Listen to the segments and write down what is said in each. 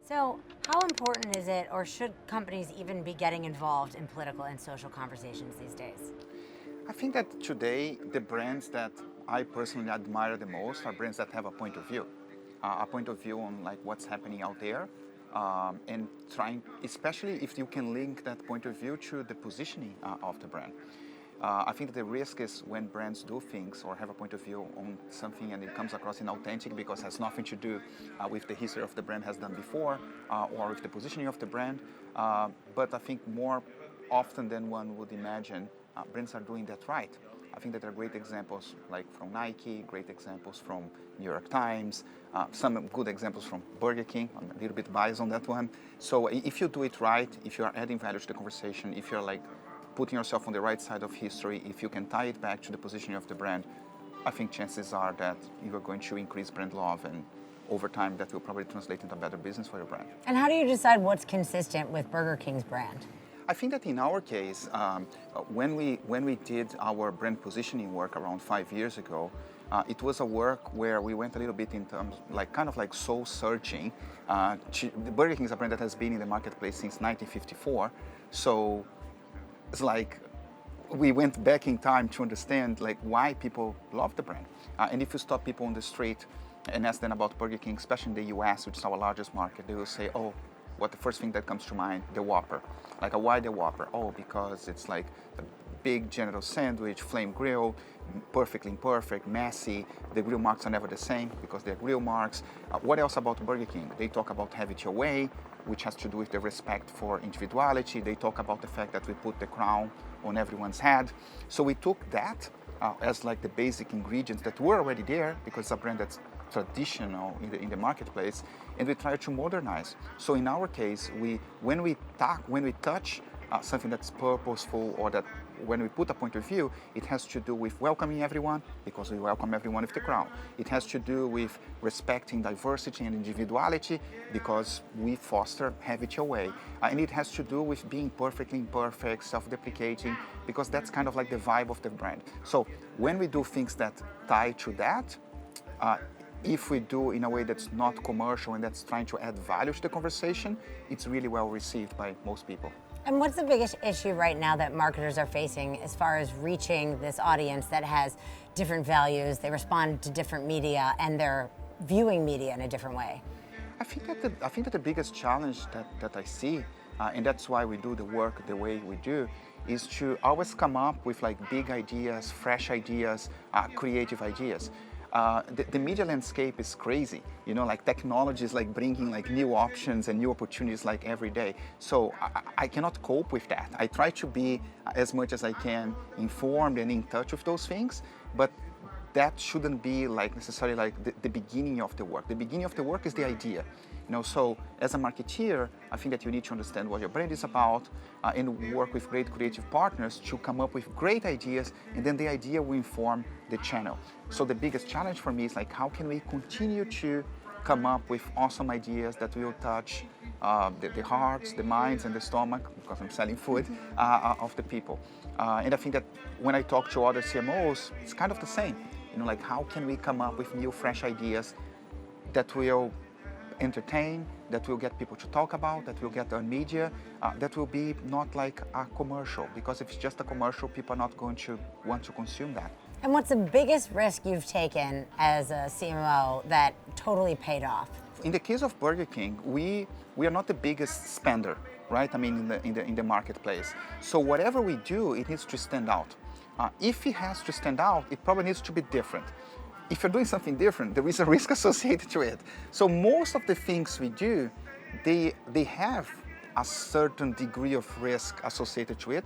So, how important is it, or should companies even be getting involved in political and social conversations these days? I think that today the brands that I personally admire the most are brands that have a point of view on like what's happening out there, and trying, especially if you can link that point of view to the positioning of the brand. I think that the risk is when brands do things or have a point of view on something and it comes across inauthentic because it has nothing to do with the history of the brand has done before or with the positioning of the brand. But I think more often than one would imagine, brands are doing that right. I think that there are great examples like from Nike, great examples from New York Times, some good examples from Burger King. I'm a little bit biased on that one. So if you do it right, if you are adding value to the conversation, if you're like putting yourself on the right side of history, if you can tie it back to the positioning of the brand, I think chances are that you are going to increase brand love, and over time that will probably translate into a better business for your brand. And how do you decide what's consistent with Burger King's brand? I think that in our case, when we did our brand positioning work around 5 years ago, it was a work where we went a little bit in terms, like kind of like soul searching. Burger King is a brand that has been in the marketplace since 1954, so it's like we went back in time to understand like why people love the brand. And if you stop people on the street and ask them about Burger King, especially in the US, which is our largest market, they will say, oh, what the first thing that comes to mind? The Whopper. Like, why the Whopper? Oh, because it's like a big general sandwich, flame grill, perfectly imperfect, messy. The grill marks are never the same because they're grill marks. What else about Burger King? They talk about have it your way, which has to do with the respect for individuality. They talk about the fact that we put the crown on everyone's head. So we took that as like the basic ingredients that were already there because it's a brand that's traditional in the marketplace, and we try to modernize. So in our case, when we touch something that's purposeful, or that when we put a point of view, it has to do with welcoming everyone because we welcome everyone with the crown. It has to do with respecting diversity and individuality because we foster have it your way. And it has to do with being perfectly imperfect, self-deprecating, because that's kind of like the vibe of the brand. So when we do things that tie to that, if we do in a way that's not commercial and that's trying to add value to the conversation, it's really well received by most people. And what's the biggest issue right now that marketers are facing as far as reaching this audience that has different values, they respond to different media, and they're viewing media in a different way? I think that the biggest challenge that I see, and that's why we do the work the way we do, is to always come up with like big ideas, fresh ideas, creative ideas. The media landscape is crazy, you know, like technology is like bringing like new options and new opportunities like every day. So I cannot cope with that. I try to be as much as I can informed and in touch with those things, but that shouldn't be like necessarily like the beginning of the work. The beginning of the work is the idea. You know, so as a marketeer, I think that you need to understand what your brand is about and work with great creative partners to come up with great ideas, and then the idea will inform the channel. So the biggest challenge for me is like, how can we continue to come up with awesome ideas that will touch the hearts, the minds, and the stomach, because I'm selling food, of the people. And I think that when I talk to other CMOs, it's kind of the same. You know, like how can we come up with new, fresh ideas that will entertain, that will get people to talk about, that will get on media, that will be not like a commercial, because if it's just a commercial, people are not going to want to consume that. And what's the biggest risk you've taken as a CMO that totally paid off? In the case of Burger King, we are not the biggest spender, right? I mean, in the marketplace. So whatever we do, it needs to stand out. If it has to stand out, it probably needs to be different. If you're doing something different, there is a risk associated to it. So most of the things we do, they have a certain degree of risk associated to it,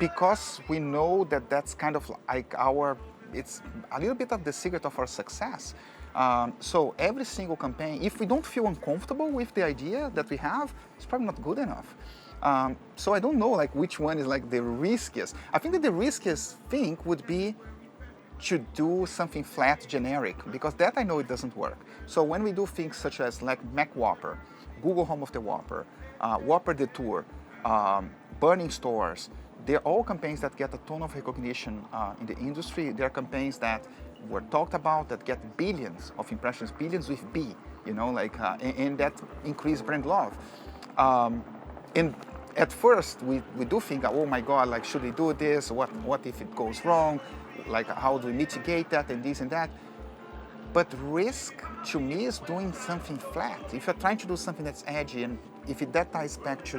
because we know that that's kind of like it's a little bit of the secret of our success. So every single campaign, if we don't feel uncomfortable with the idea that we have, it's probably not good enough. So I don't know like which one is like the riskiest. I think that the riskiest thing would be to do something flat, generic, because that I know it doesn't work. So when we do things such as like Mac Whopper, Google Home of the Whopper, Whopper Detour, burning stores, they're all campaigns that get a ton of recognition in the industry. They're campaigns that were talked about that get billions of impressions, billions with B, and that increased brand love. And at first, we do think, oh my God, like, should we do this? What if it goes wrong? Like, how do we mitigate that and this and that? But risk, to me, is doing something flat. If you're trying to do something that's edgy, and if that ties back to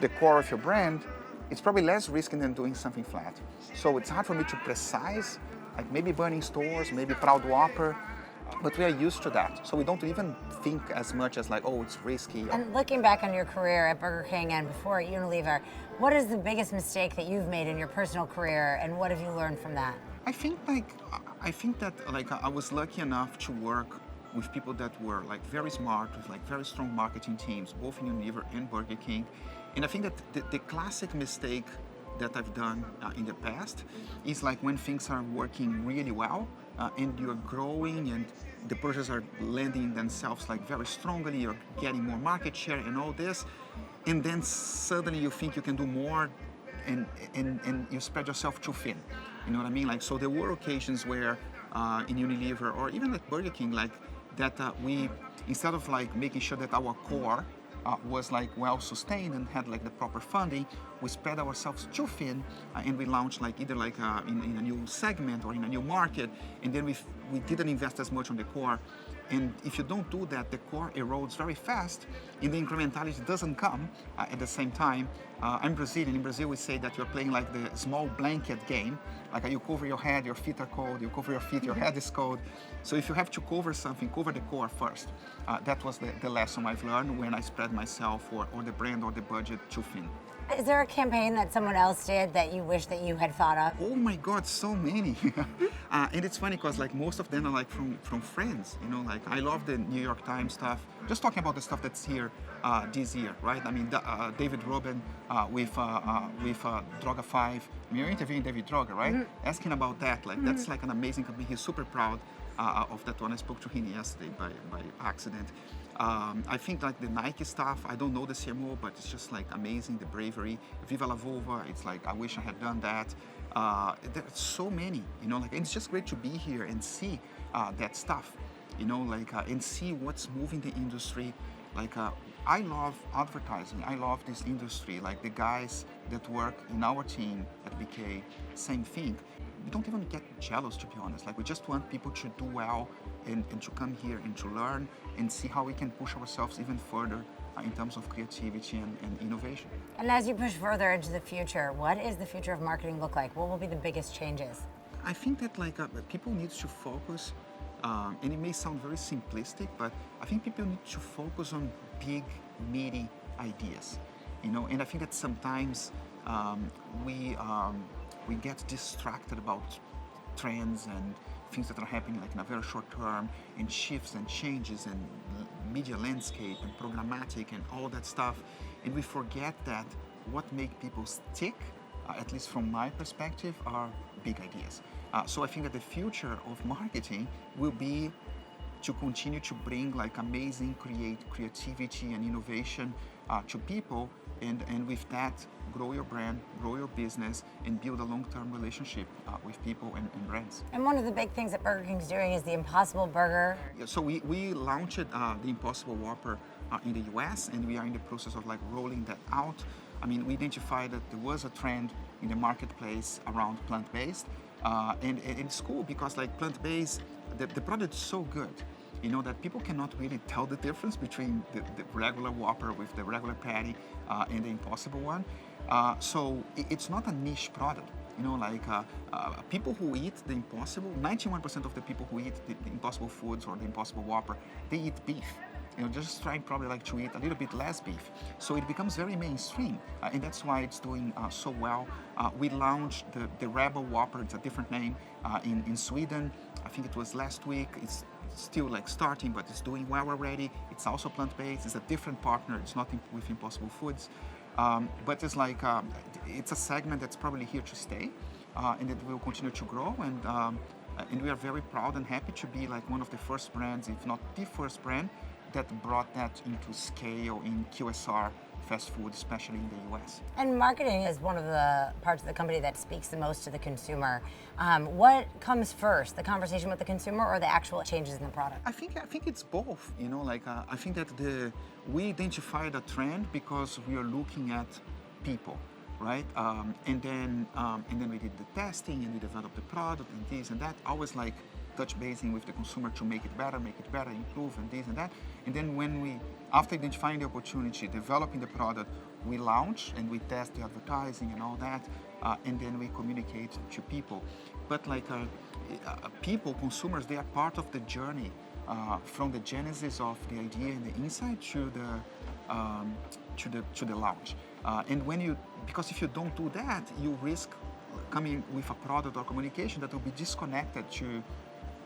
the core of your brand, it's probably less risky than doing something flat. So it's hard for me to precise, like maybe burning stores, maybe Proud Whopper, but we are used to that. So we don't even think as much as like, oh, it's risky. And looking back on your career at Burger King and before at Unilever, what is the biggest mistake that you've made in your personal career, and what have you learned from that? I think that I was lucky enough to work with people that were like very smart, with like very strong marketing teams, both in Unilever and Burger King. And I think that the classic mistake that I've done in the past is like when things are working really well and you're growing and the purchases are landing themselves like very strongly, you're getting more market share and all this, and then suddenly you think you can do more and you spread yourself too thin. You know what I mean? Like, so there were occasions where in Unilever or even at Burger King, like that we, instead of like making sure that our core was like well sustained and had like the proper funding, we spread ourselves too thin and we launched like either like in a new segment or in a new market, and then we didn't invest as much on the core. And if you don't do that, the core erodes very fast and the incrementality doesn't come at the same time. I'm Brazilian. In Brazil, we say that you're playing like the small blanket game. Like you cover your head, your feet are cold. You cover your feet, your head is cold. So if you have to cover something, cover the core first. That was the lesson I've learned when I spread myself or the brand or the budget too thin. Is there a campaign that someone else did that you wish that you had thought of? Oh my God, so many. And it's funny because like most of them are like from friends, like I love the New York Times stuff. Just talking about the stuff that's here this year, right? I mean, David Rubin with Droga 5. I mean, you're interviewing David Droga, right? Mm-hmm. Asking about that, like that's like an amazing company. He's super proud of that one. I spoke to him yesterday by accident. I think like the Nike stuff, I don't know the CMO, but it's just like amazing, the bravery. Viva la Vulva, it's like, I wish I had done that. There's so many, like, and it's just great to be here and see that stuff, and see what's moving the industry. Like, I love advertising. I love this industry. Like the guys that work in our team at BK, same thing. We don't even get jealous, to be honest. Like, we just want people to do well and to come here and to learn and see how we can push ourselves even further in terms of creativity and innovation. And as you push further into the future, what is the future of marketing look like? What will be the biggest changes? I think that like people need to focus, and it may sound very simplistic, but I think people need to focus on big, meaty ideas, and I think that sometimes we get distracted about trends and things that are happening like in a very short term, and shifts and changes and media landscape and programmatic and all that stuff, and we forget that what makes people stick, at least from my perspective, are big ideas. So I think that the future of marketing will be to continue to bring like amazing creativity and innovation to people, and with that, grow your brand, grow your business, and build a long-term relationship with people and brands. And one of the big things that Burger King's doing is the Impossible Burger. Yeah, so we launched the Impossible Whopper in the US, and we are in the process of like rolling that out. I mean, we identified that there was a trend in the marketplace around plant-based, and it's cool because like plant-based, the product is so good, that people cannot really tell the difference between the regular Whopper with the regular patty and the Impossible one. So it's not a niche product. People who eat the Impossible, 91% of the people who eat the Impossible Foods or the Impossible Whopper, they eat beef. Just trying probably like to eat a little bit less beef. So it becomes very mainstream, and that's why it's doing so well. We launched the Rebel Whopper, it's a different name, in Sweden. I think it was last week. It's still like starting, but it's doing well already. It's also plant-based. It's a different partner. It's not with Impossible Foods. But it's like, it's a segment that's probably here to stay, and it will continue to grow. And we are very proud and happy to be like one of the first brands, if not the first brand, that brought that into scale in QSR fast food, especially in the US. And marketing is one of the parts of the company that speaks the most to the consumer. What comes first, the conversation with the consumer or the actual changes in the product? I think it's both. I think that we identified a trend because we are looking at people, right? And then we did the testing and we developed the product and this and that. Always like touch basing with the consumer to make it better, improve, and this and that. And then when we, after identifying the opportunity, developing the product, we launch and we test the advertising and all that, and then we communicate to people. But people, consumers, they are part of the journey from the genesis of the idea and the insight to the launch. Because if you don't do that, you risk coming with a product or communication that will be disconnected to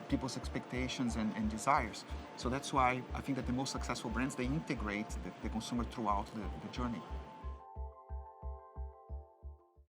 people's expectations and desires. So that's why I think that the most successful brands, they integrate the consumer throughout the journey.